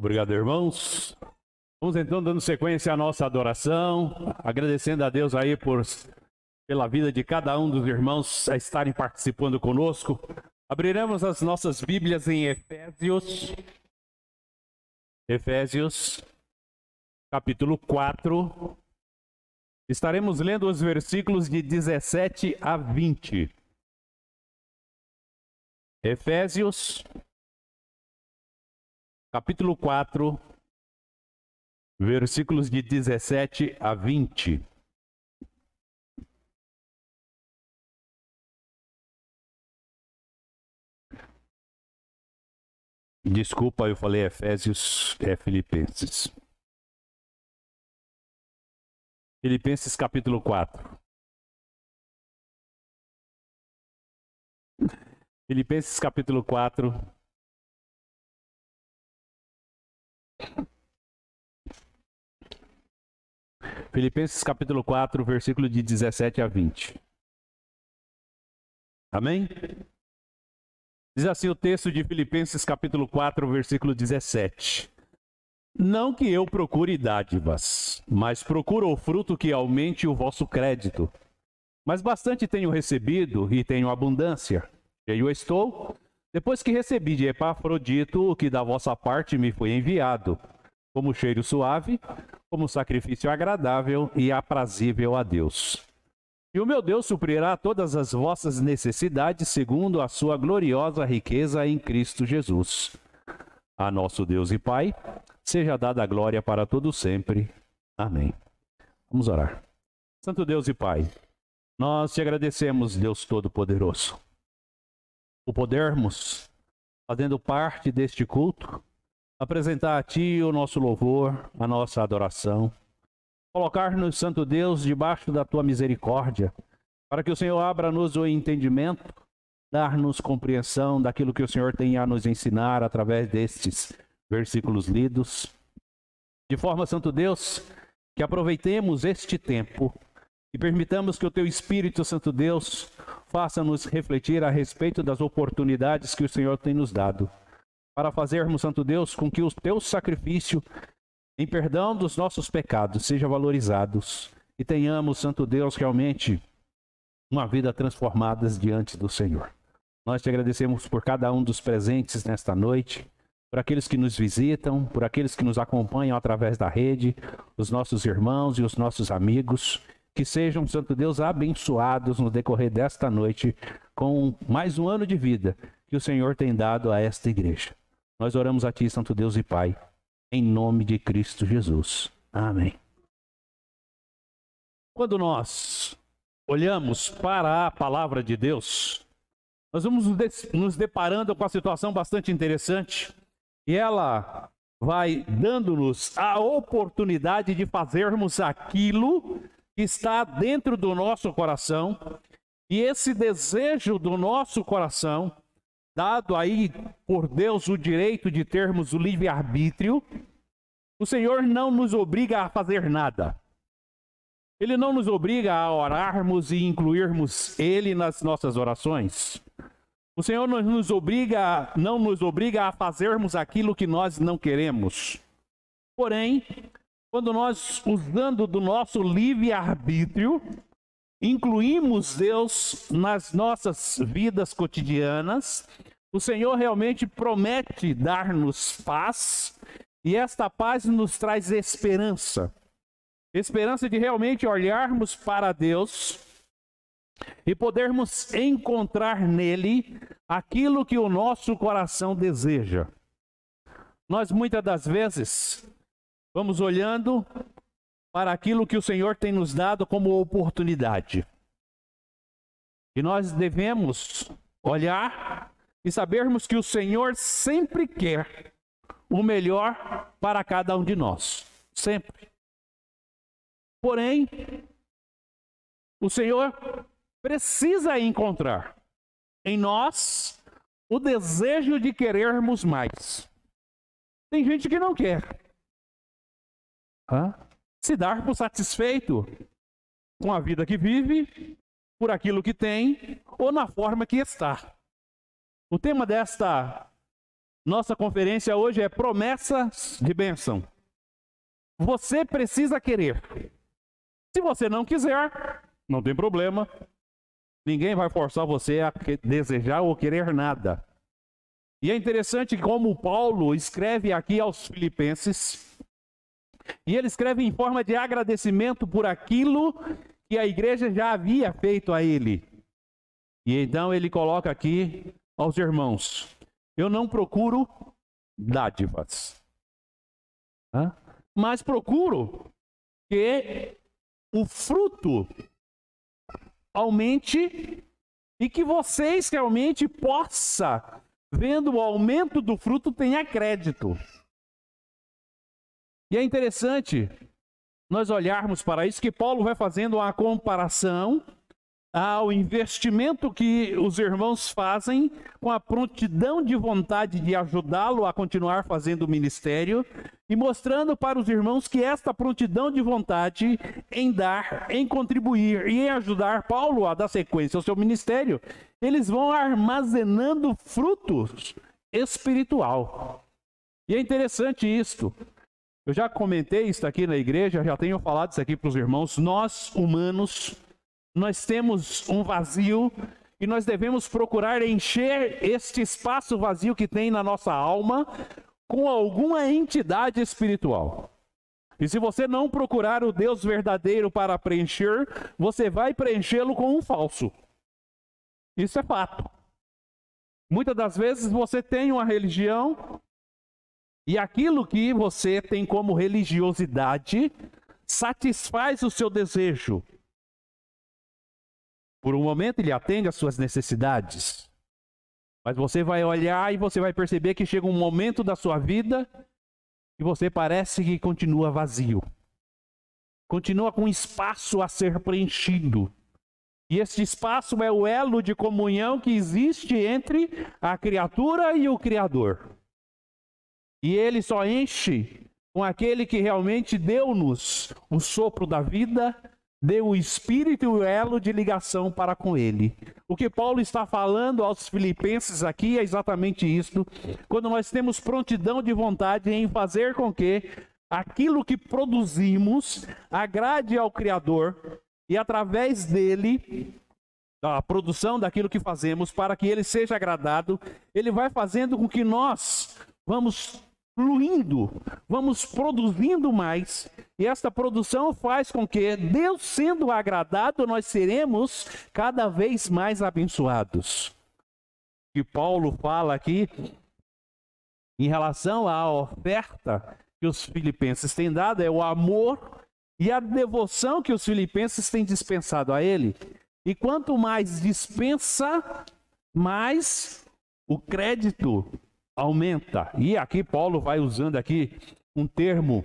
Obrigado, irmãos. Vamos então dando sequência à nossa adoração, agradecendo a Deus aí pela vida de cada um dos irmãos a estarem participando conosco. Abriremos as nossas Bíblias em Efésios, capítulo 4. Estaremos lendo os versículos de 17 a 20. Efésios, capítulo 4, versículos de 17 a 20. Desculpa, eu falei Efésios, é Filipenses. Filipenses capítulo 4. Filipenses capítulo 4. Filipenses capítulo 4, versículo de 17 a 20. Amém? Diz assim o texto de Filipenses capítulo 4, versículo 17. Não que eu procure dádivas, mas procuro o fruto que aumente o vosso crédito. Mas bastante tenho recebido e tenho abundância. Cheio estou, depois que recebi de Epafrodito o que da vossa parte me foi enviado, como cheiro suave, como sacrifício agradável e aprazível a Deus. E o meu Deus suprirá todas as vossas necessidades segundo a sua gloriosa riqueza em Cristo Jesus. A nosso Deus e Pai, seja dada a glória para todo sempre. Amém. Vamos orar. Santo Deus e Pai, nós te agradecemos, Deus Todo-Poderoso, por podermos, fazendo parte deste culto, apresentar a Ti o nosso louvor, a nossa adoração, colocar-nos, Santo Deus, debaixo da Tua misericórdia, para que o Senhor abra-nos o entendimento, dar-nos compreensão daquilo que o Senhor tem a nos ensinar através destes versículos lidos, de forma, Santo Deus, que aproveitemos este tempo e permitamos que o Teu Espírito, Santo Deus, faça-nos refletir a respeito das oportunidades que o Senhor tem nos dado, para fazermos, Santo Deus, com que o Teu sacrifício em perdão dos nossos pecados seja valorizado e tenhamos, Santo Deus, realmente uma vida transformada diante do Senhor. Nós te agradecemos por cada um dos presentes nesta noite, por aqueles que nos visitam, por aqueles que nos acompanham através da rede, os nossos irmãos e os nossos amigos, que sejam, Santo Deus, abençoados no decorrer desta noite com mais um ano de vida que o Senhor tem dado a esta igreja. Nós oramos a Ti, Santo Deus e Pai, em nome de Cristo Jesus. Amém. Quando nós olhamos para a palavra de Deus, nós vamos nos deparando com uma situação bastante interessante e ela vai dando-nos a oportunidade de fazermos aquilo que está dentro do nosso coração, e esse desejo do nosso coração, dado aí por Deus o direito de termos o livre-arbítrio, o Senhor não nos obriga a fazer nada. Ele não nos obriga a orarmos e incluirmos Ele nas nossas orações. O Senhor não nos obriga a fazermos aquilo que nós não queremos. Porém, quando nós, usando do nosso livre-arbítrio, incluímos Deus nas nossas vidas cotidianas, o Senhor realmente promete dar-nos paz, e esta paz nos traz esperança. Esperança de realmente olharmos para Deus e podermos encontrar nele aquilo que o nosso coração deseja. Nós muitas das vezes vamos olhando para aquilo que o Senhor tem nos dado como oportunidade. E nós devemos olhar e sabermos que o Senhor sempre quer o melhor para cada um de nós. Sempre. Porém, o Senhor precisa encontrar em nós o desejo de querermos mais. Tem gente que não quer se dar por satisfeito com a vida que vive, por aquilo que tem ou na forma que está. O tema desta Nossa conferência hoje é promessas de bênção. Você precisa querer. Se você não quiser, não tem problema. Ninguém vai forçar você a desejar ou querer nada. E é interessante como Paulo escreve aqui aos Filipenses, e ele escreve em forma de agradecimento por aquilo que a igreja já havia feito a ele. E então ele coloca aqui aos irmãos: eu não procuro dádivas, mas procuro que o fruto aumente e que vocês realmente possam, vendo o aumento do fruto, tenha crédito. E é interessante nós olharmos para isso, que Paulo vai fazendo uma comparação ao investimento que os irmãos fazem com a prontidão de vontade de ajudá-lo a continuar fazendo o ministério, e mostrando para os irmãos que esta prontidão de vontade em dar, em contribuir e em ajudar Paulo a dar sequência ao seu ministério, eles vão armazenando frutos espiritual. E é interessante isto. Eu já comentei isso aqui na igreja, já tenho falado isso aqui para os irmãos. Nós, humanos, nós temos um vazio e nós devemos procurar encher este espaço vazio que tem na nossa alma com alguma entidade espiritual. E se você não procurar o Deus verdadeiro para preencher, você vai preenchê-lo com um falso. Isso é fato. Muitas das vezes você tem uma religião e aquilo que você tem como religiosidade satisfaz o seu desejo. Por um momento ele atende às suas necessidades. Mas você vai olhar e você vai perceber que chega um momento da sua vida e você parece que continua vazio. Continua com espaço a ser preenchido. E este espaço é o elo de comunhão que existe entre a criatura e o Criador. E ele só enche com aquele que realmente deu-nos o sopro da vida, deu o Espírito e o elo de ligação para com ele. O que Paulo está falando aos Filipenses aqui é exatamente isso. Quando nós temos prontidão de vontade em fazer com que aquilo que produzimos agrade ao Criador, e através dele, a produção daquilo que fazemos, para que ele seja agradado, ele vai fazendo com que nós vamos fluindo, vamos produzindo mais, e esta produção faz com que, Deus sendo agradado, nós seremos cada vez mais abençoados. O que Paulo fala aqui em relação à oferta que os filipenses têm dado é o amor e a devoção que os filipenses têm dispensado a ele. E quanto mais dispensa, mais o crédito aumenta. E aqui Paulo vai usando aqui um termo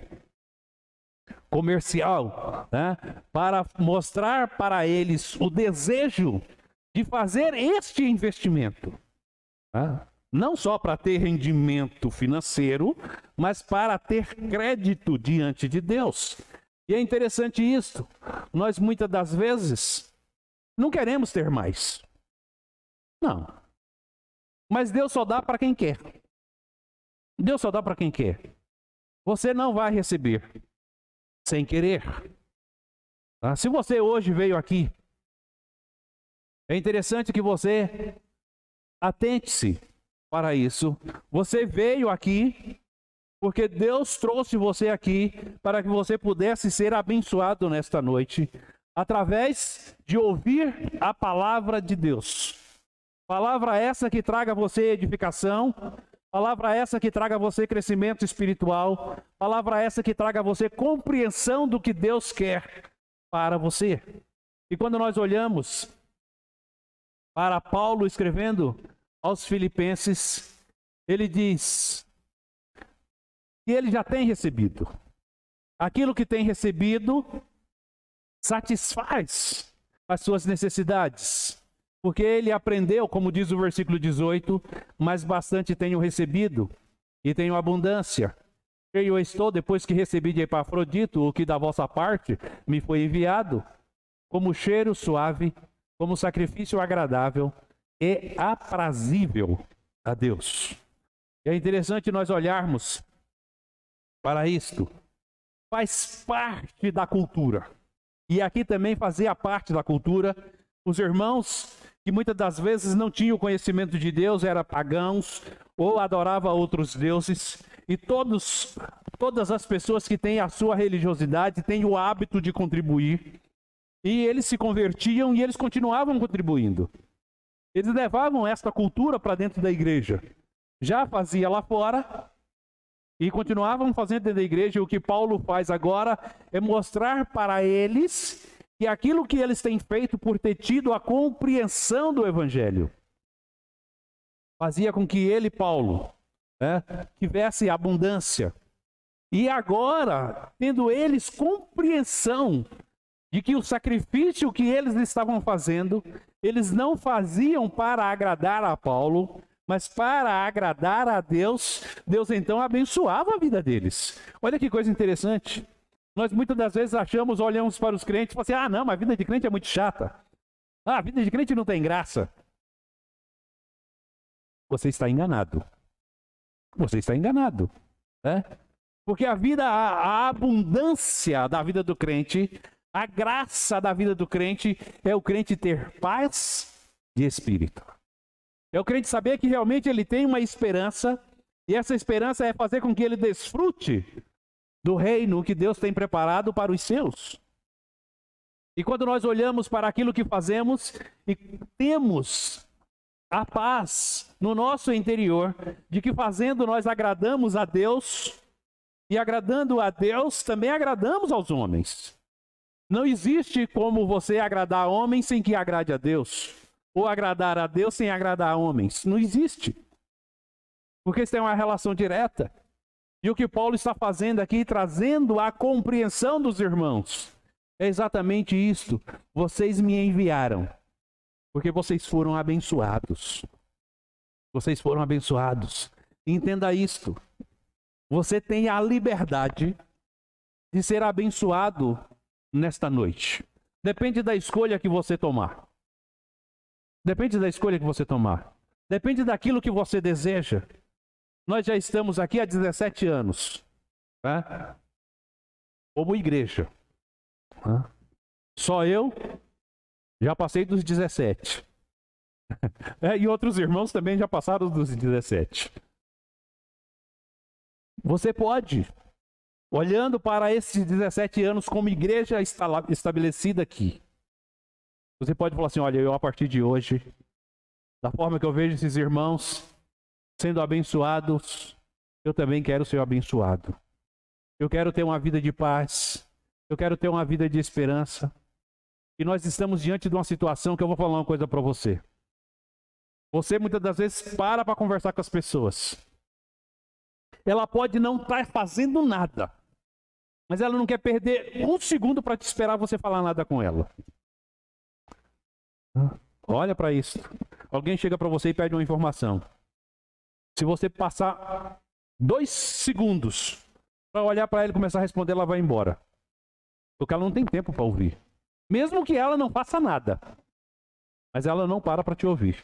comercial, né, para mostrar para eles o desejo de fazer este investimento, né? Não só para ter rendimento financeiro, mas para ter crédito diante de Deus. E é interessante isso. Nós muitas das vezes não queremos ter mais. Não. Mas Deus só dá para quem quer. Deus só dá para quem quer. Você não vai receber sem querer. Tá? Se você hoje veio aqui, é interessante que você atente-se para isso. Você veio aqui porque Deus trouxe você aqui para que você pudesse ser abençoado nesta noite, através de ouvir a palavra de Deus. Palavra essa que traga a você edificação, palavra essa que traga a você crescimento espiritual, palavra essa que traga a você compreensão do que Deus quer para você. E quando nós olhamos para Paulo escrevendo aos Filipenses, ele diz que ele já tem recebido. Aquilo que tem recebido satisfaz as suas necessidades. Porque ele aprendeu, como diz o versículo 18, mas bastante tenho recebido e tenho abundância. Cheio estou depois que recebi de Epafrodito o que da vossa parte me foi enviado, como cheiro suave, como sacrifício agradável e aprazível a Deus. E é interessante nós olharmos para isto. Faz parte da cultura. E aqui também fazia parte da cultura os irmãos que muitas das vezes não tinham conhecimento de Deus, eram pagãos ou adoravam outros deuses. E todas as pessoas que têm a sua religiosidade têm o hábito de contribuir. E eles se convertiam e eles continuavam contribuindo. Eles levavam esta cultura para dentro da igreja. Já fazia lá fora e continuavam fazendo dentro da igreja. E o que Paulo faz agora é mostrar para eles que aquilo que eles têm feito por ter tido a compreensão do evangelho fazia com que ele, Paulo, tivesse abundância. E agora, tendo eles compreensão de que o sacrifício que eles estavam fazendo, eles não faziam para agradar a Paulo, mas para agradar a Deus, Deus então abençoava a vida deles. Olha que coisa interessante. Nós muitas das vezes olhamos para os crentes e falamos assim, não, mas a vida de crente é muito chata. A vida de crente não tem graça. Você está enganado. Você está enganado. Porque a abundância da vida do crente, a graça da vida do crente é o crente ter paz de espírito. É o crente saber que realmente ele tem uma esperança, e essa esperança é fazer com que ele desfrute do reino que Deus tem preparado para os seus. E quando nós olhamos para aquilo que fazemos e temos a paz no nosso interior, de que fazendo nós agradamos a Deus, e agradando a Deus também agradamos aos homens. Não existe como você agradar a homens sem que agrade a Deus, ou agradar a Deus sem agradar a homens. Não existe. Porque isso é uma relação direta. E o que Paulo está fazendo aqui, trazendo a compreensão dos irmãos, é exatamente isto. Vocês me enviaram, porque vocês foram abençoados. Vocês foram abençoados. Entenda isto. Você tem a liberdade de ser abençoado nesta noite. Depende da escolha que você tomar. Depende da escolha que você tomar. Depende daquilo que você deseja. Nós já estamos aqui há 17 anos. Como igreja. Só eu já passei dos 17. E outros irmãos também já passaram dos 17. Você pode, olhando para esses 17 anos como igreja estabelecida aqui, você pode falar assim, olha, eu a partir de hoje, da forma que eu vejo esses irmãos sendo abençoados, eu também quero ser abençoado. Eu quero ter uma vida de paz, eu quero ter uma vida de esperança. E nós estamos diante de uma situação que eu vou falar uma coisa para você. Você muitas das vezes para conversar com as pessoas. Ela pode não estar fazendo nada, mas ela não quer perder um segundo para te esperar você falar nada com ela. Olha para isso. Alguém chega para você e pede uma informação. Se você passar 2 segundos para olhar para ela e começar a responder, ela vai embora. Porque ela não tem tempo para ouvir. Mesmo que ela não faça nada. Mas ela não para te ouvir.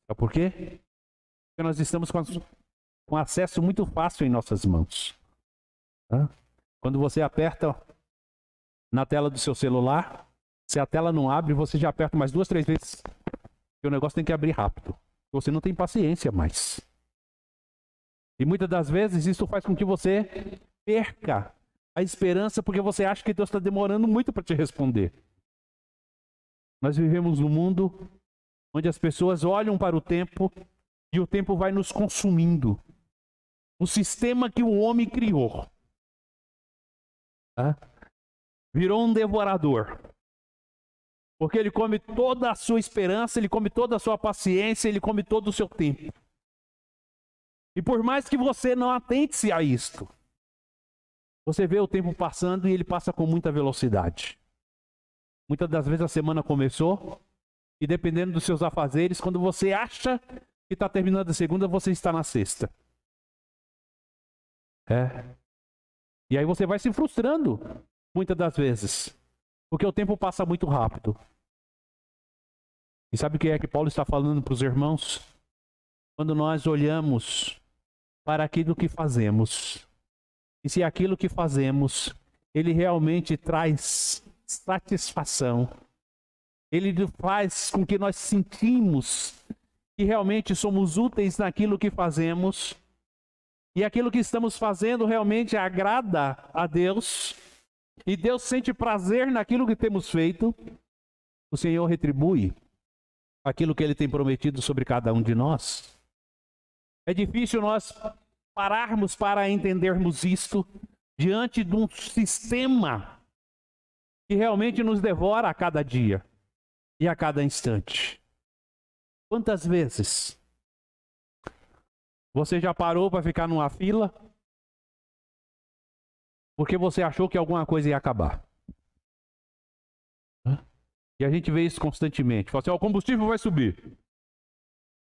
Sabe por quê? Porque nós estamos com acesso muito fácil em nossas mãos. Quando você aperta na tela do seu celular, se a tela não abre, você já aperta mais 2, 3 vezes. Porque o negócio tem que abrir rápido. Você não tem paciência mais. E muitas das vezes isso faz com que você perca a esperança porque você acha que Deus está demorando muito para te responder. Nós vivemos num mundo onde as pessoas olham para o tempo e o tempo vai nos consumindo. O sistema que o homem criou virou um devorador. Porque ele come toda a sua esperança, ele come toda a sua paciência, ele come todo o seu tempo. E por mais que você não atente-se a isto, você vê o tempo passando e ele passa com muita velocidade. Muitas das vezes a semana começou e dependendo dos seus afazeres, quando você acha que está terminando a segunda, você está na sexta. E aí você vai se frustrando, muitas das vezes, porque o tempo passa muito rápido. E sabe o que é que Paulo está falando para os irmãos? quando nós olhamos para aquilo que fazemos. E se aquilo que fazemos, ele realmente traz satisfação. Ele faz com que nós sentimos que realmente somos úteis naquilo que fazemos. E aquilo que estamos fazendo realmente agrada a Deus. E Deus sente prazer naquilo que temos feito. O Senhor retribui aquilo que Ele tem prometido sobre cada um de nós. É difícil nós pararmos para entendermos isto diante de um sistema que realmente nos devora a cada dia e a cada instante. Quantas vezes você já parou para ficar numa fila porque você achou que alguma coisa ia acabar? E a gente vê isso constantemente. Fala assim, o combustível vai subir.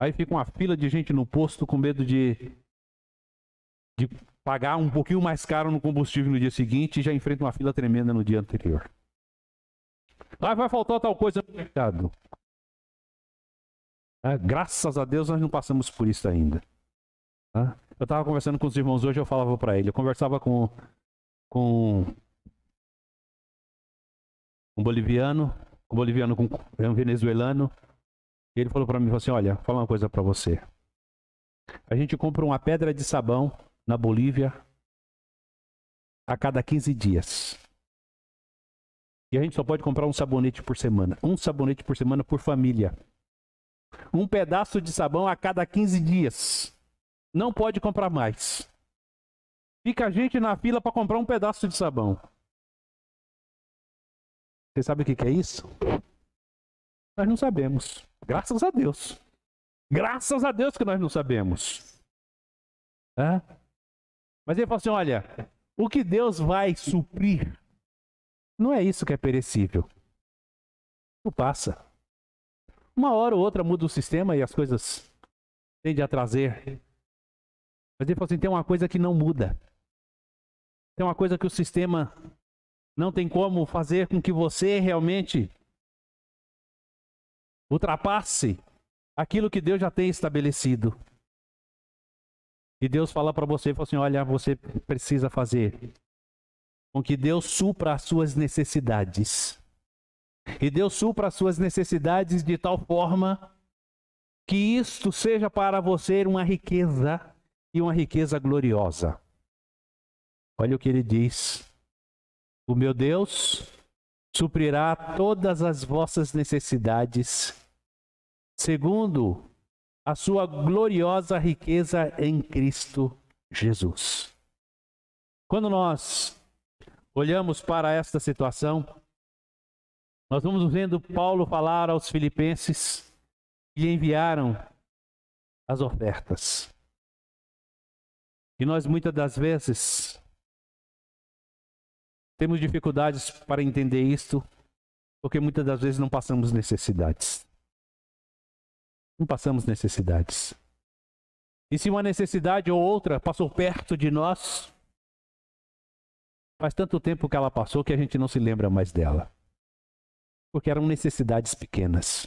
Aí fica uma fila de gente no posto com medo de pagar um pouquinho mais caro no combustível no dia seguinte e já enfrenta uma fila tremenda no dia anterior. Ah, vai faltar tal coisa no mercado. Graças a Deus nós não passamos por isso ainda. Eu estava conversando com os irmãos hoje, eu falava para ele, eu conversava com um boliviano, com um venezuelano, e ele falou para mim, assim, olha, vou falar uma coisa para você. A gente compra uma pedra de sabão na Bolívia a cada 15 dias. E a gente só pode comprar um sabonete por semana. Um sabonete por semana por família. Um pedaço de sabão a cada 15 dias. Não pode comprar mais. Fica a gente na fila para comprar um pedaço de sabão. Você sabe o que é isso? Nós não sabemos. Graças a Deus. Graças a Deus que nós não sabemos. Mas ele falou assim, olha, o que Deus vai suprir não é isso que é perecível. Não passa. Uma hora ou outra muda o sistema e as coisas tendem a trazer. Mas ele falou assim, tem uma coisa que não muda. Tem uma coisa que o sistema não tem como fazer com que você realmente ultrapasse aquilo que Deus já tem estabelecido. E Deus fala para você, fala assim, olha, você precisa fazer com que Deus supra as suas necessidades. E Deus supra as suas necessidades de tal forma que isto seja para você uma riqueza e uma riqueza gloriosa. Olha o que ele diz. O meu Deus suprirá todas as vossas necessidades, segundo a sua gloriosa riqueza em Cristo Jesus. Quando nós olhamos para esta situação, nós vamos vendo Paulo falar aos filipenses que lhe enviaram as ofertas. E nós muitas das vezes temos dificuldades para entender isto, porque muitas das vezes não passamos necessidades. Não passamos necessidades. E se uma necessidade ou outra passou perto de nós, faz tanto tempo que ela passou que a gente não se lembra mais dela. Porque eram necessidades pequenas.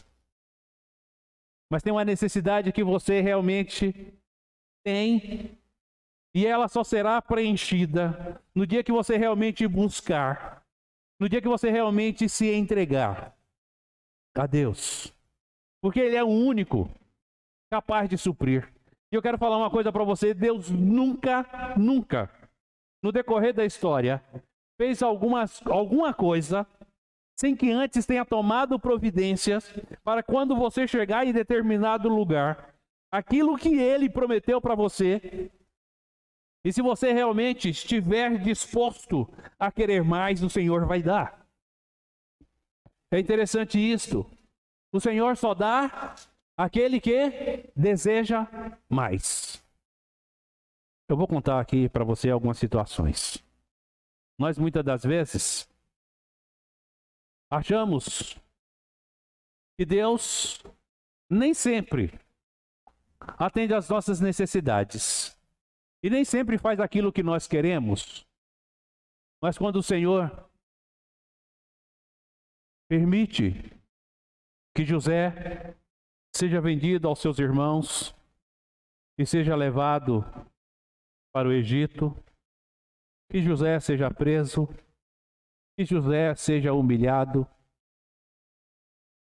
Mas tem uma necessidade que você realmente tem, e ela só será preenchida no dia que você realmente buscar, no dia que você realmente se entregar a Deus. Porque Ele é o único capaz de suprir. E eu quero falar uma coisa para você, Deus nunca, no decorrer da história, fez alguma coisa sem que antes tenha tomado providências para quando você chegar em determinado lugar, aquilo que Ele prometeu para você. E se você realmente estiver disposto a querer mais, o Senhor vai dar. É interessante isto. O Senhor só dá àquele que deseja mais. Eu vou contar aqui para você algumas situações. Nós muitas das vezes achamos que Deus nem sempre atende às nossas necessidades. E nem sempre faz aquilo que nós queremos. Mas quando o Senhor permite que José seja vendido aos seus irmãos, e seja levado para o Egito, que José seja preso, que José seja humilhado,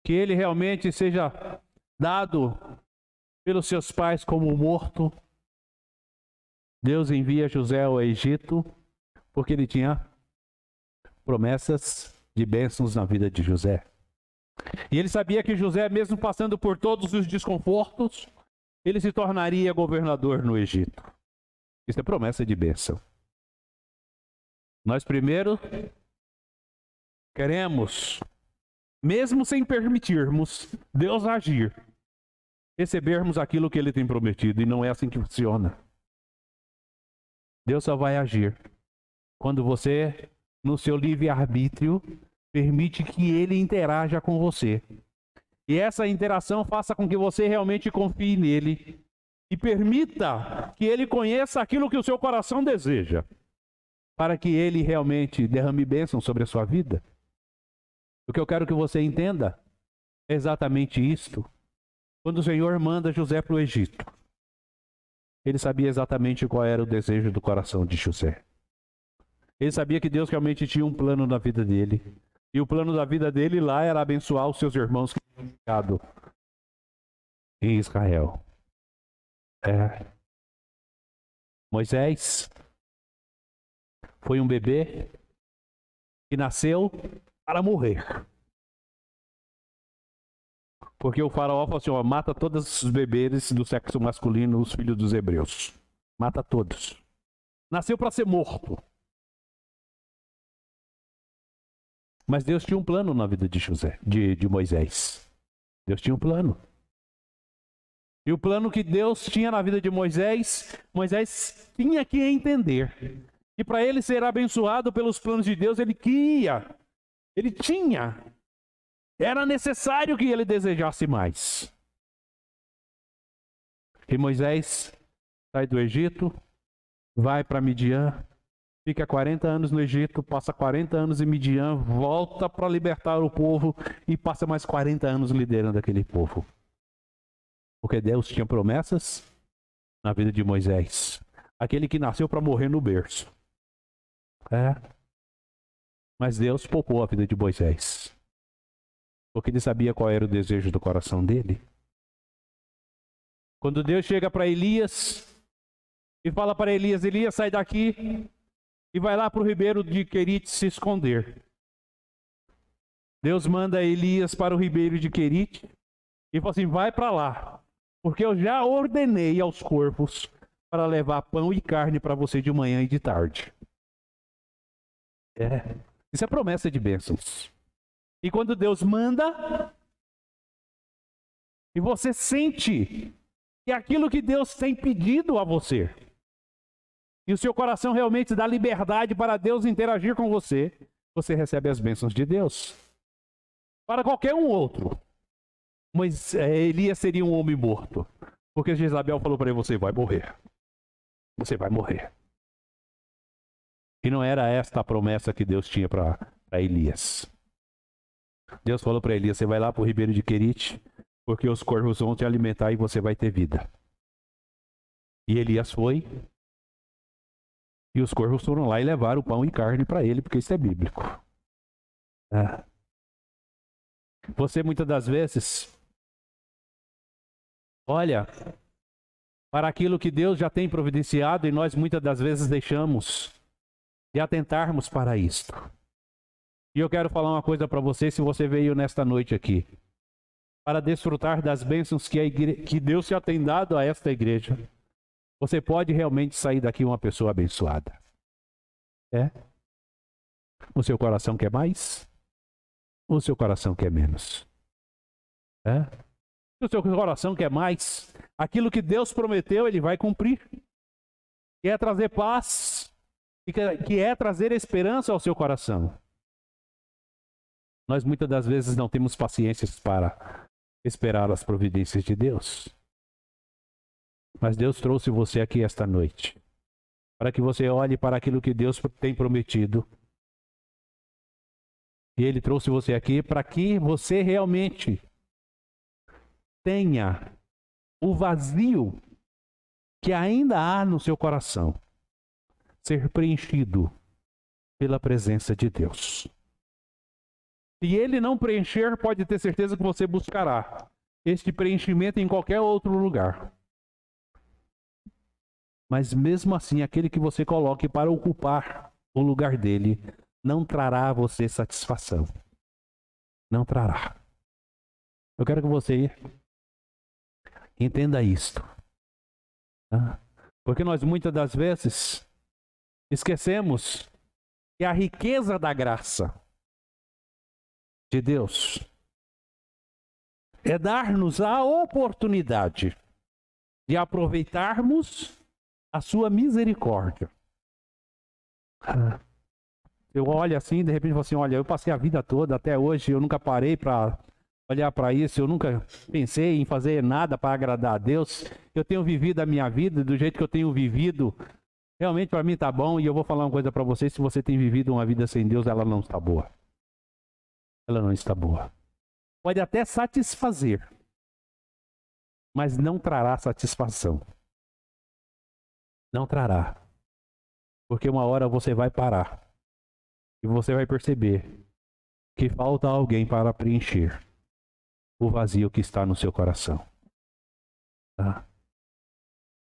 que ele realmente seja dado pelos seus pais como morto. Deus envia José ao Egito porque ele tinha promessas de bênçãos na vida de José. E ele sabia que José, mesmo passando por todos os desconfortos, ele se tornaria governador no Egito. Isso é promessa de bênção. Nós primeiro queremos, mesmo sem permitirmos Deus agir, recebermos aquilo que Ele tem prometido, e não é assim que funciona. Deus só vai agir quando você, no seu livre-arbítrio, permite que Ele interaja com você. E essa interação faça com que você realmente confie nele e permita que Ele conheça aquilo que o seu coração deseja, para que Ele realmente derrame bênção sobre a sua vida. O que eu quero que você entenda é exatamente isto. Quando o Senhor manda José para o Egito, ele sabia exatamente qual era o desejo do coração de José. Ele sabia que Deus realmente tinha um plano na vida dele. E o plano da vida dele lá era abençoar os seus irmãos que tinham ficado em Israel. Moisés foi um bebê que nasceu para morrer. Porque o faraó falou assim, ó, mata todos os bebês do sexo masculino, os filhos dos hebreus. Mata todos. Nasceu para ser morto. Mas Deus tinha um plano na vida de Moisés. Deus tinha um plano. E o plano que Deus tinha na vida de Moisés, Moisés tinha que entender. E para ele ser abençoado pelos planos de Deus, ele queria, ele tinha, era necessário que ele desejasse mais. E Moisés sai do Egito, vai para Midian, fica 40 anos no Egito, passa 40 anos em Midian, volta para libertar o povo e passa mais 40 anos liderando aquele povo. Porque Deus tinha promessas na vida de Moisés. Aquele que nasceu para morrer no berço. Mas Deus poupou a vida de Moisés. Porque ele sabia qual era o desejo do coração dele. Quando Deus chega para Elias e fala para Elias, Elias, sai daqui e vai lá para o ribeiro de Querite se esconder. Deus manda Elias para o ribeiro de Querite e fala assim, vai para lá, porque eu já ordenei aos corvos para levar pão e carne para você de manhã e de tarde. Isso é promessa de bênçãos. E quando Deus manda, e você sente que aquilo que Deus tem pedido a você, e o seu coração realmente dá liberdade para Deus interagir com você, você recebe as bênçãos de Deus. Para qualquer um outro, mas Elias seria um homem morto, porque Jezabel falou para ele, você vai morrer. Você vai morrer. E não era esta a promessa que Deus tinha para Elias. Deus falou para Elias, você vai lá para o ribeiro de Querite, porque os corvos vão te alimentar e você vai ter vida. E Elias foi, e os corvos foram lá e levaram pão e carne para ele, porque isso é bíblico. Você muitas das vezes olha para aquilo que Deus já tem providenciado e nós muitas das vezes deixamos de atentarmos para isto. E eu quero falar uma coisa para você, se você veio nesta noite aqui, para desfrutar das bênçãos que Deus já tem dado a esta igreja, você pode realmente sair daqui uma pessoa abençoada. O seu coração quer mais? Ou o seu coração quer menos? Se o seu coração quer mais, aquilo que Deus prometeu, Ele vai cumprir. Quer trazer paz, que é trazer esperança ao seu coração. Nós muitas das vezes não temos paciência para esperar as providências de Deus. Mas Deus trouxe você aqui esta noite, para que você olhe para aquilo que Deus tem prometido. E Ele trouxe você aqui para que você realmente tenha o vazio que ainda há no seu coração ser preenchido pela presença de Deus. Se ele não preencher, pode ter certeza que você buscará este preenchimento em qualquer outro lugar. Mas mesmo assim, aquele que você coloque para ocupar o lugar dele, não trará a você satisfação. Não trará. Eu quero que você entenda isto. Tá? Porque nós muitas das vezes esquecemos que a riqueza da graça de Deus é dar-nos a oportunidade de aproveitarmos a sua misericórdia. Eu olho assim, de repente falo assim, olha, eu passei a vida toda até hoje, eu nunca parei para olhar para isso, eu nunca pensei em fazer nada para agradar a Deus. Eu tenho vivido a minha vida do jeito que eu tenho vivido. Realmente para mim está bom, e eu vou falar uma coisa para você, se você tem vivido uma vida sem Deus, ela não está boa. Ela não está boa. Pode até satisfazer, mas não trará satisfação. Não trará. Porque uma hora você vai parar e você vai perceber que falta alguém para preencher o vazio que está no seu coração. Tá?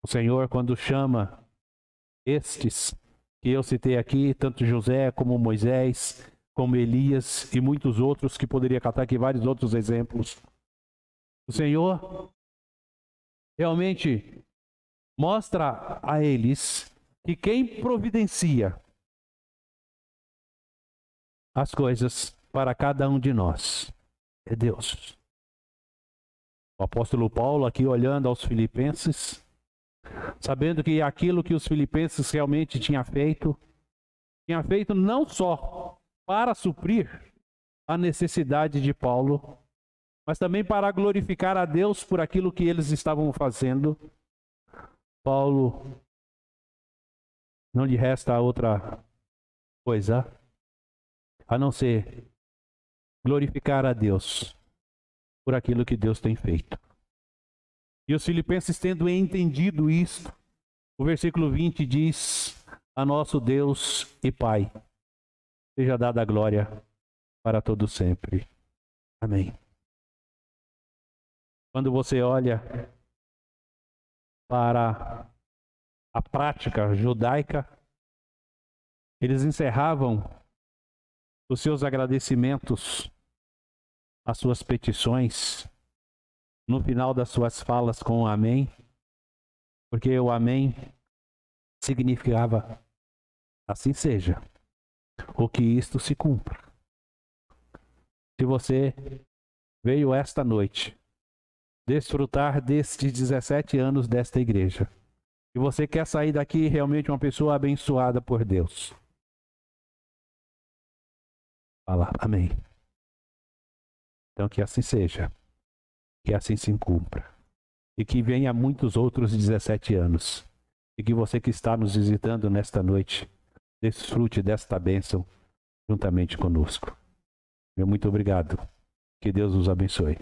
O Senhor, quando chama estes que eu citei aqui, tanto José como Moisés, como Elias e muitos outros, que poderia catar aqui vários outros exemplos, o Senhor realmente mostra a eles que quem providencia as coisas para cada um de nós é Deus. O apóstolo Paulo aqui olhando aos filipenses, sabendo que aquilo que os filipenses realmente tinha feito não só para suprir a necessidade de Paulo, mas também para glorificar a Deus por aquilo que eles estavam fazendo. Paulo não lhe resta outra coisa a não ser glorificar a Deus por aquilo que Deus tem feito. E os filipenses, tendo entendido isto, o versículo 20 diz: a nosso Deus e Pai seja dada a glória para todo sempre. Amém. Quando você olha para a prática judaica, eles encerravam os seus agradecimentos, as suas petições, no final das suas falas com o amém, porque o amém significava assim seja, ou que isto se cumpra. Se você veio esta noite desfrutar destes 17 anos desta igreja, e você quer sair daqui realmente uma pessoa abençoada por Deus, fala amém. Então que assim seja, que assim se cumpra, e que venha muitos outros 17 anos, e que você que está nos visitando nesta noite desfrute desta bênção juntamente conosco. Meu muito obrigado. Que Deus os abençoe.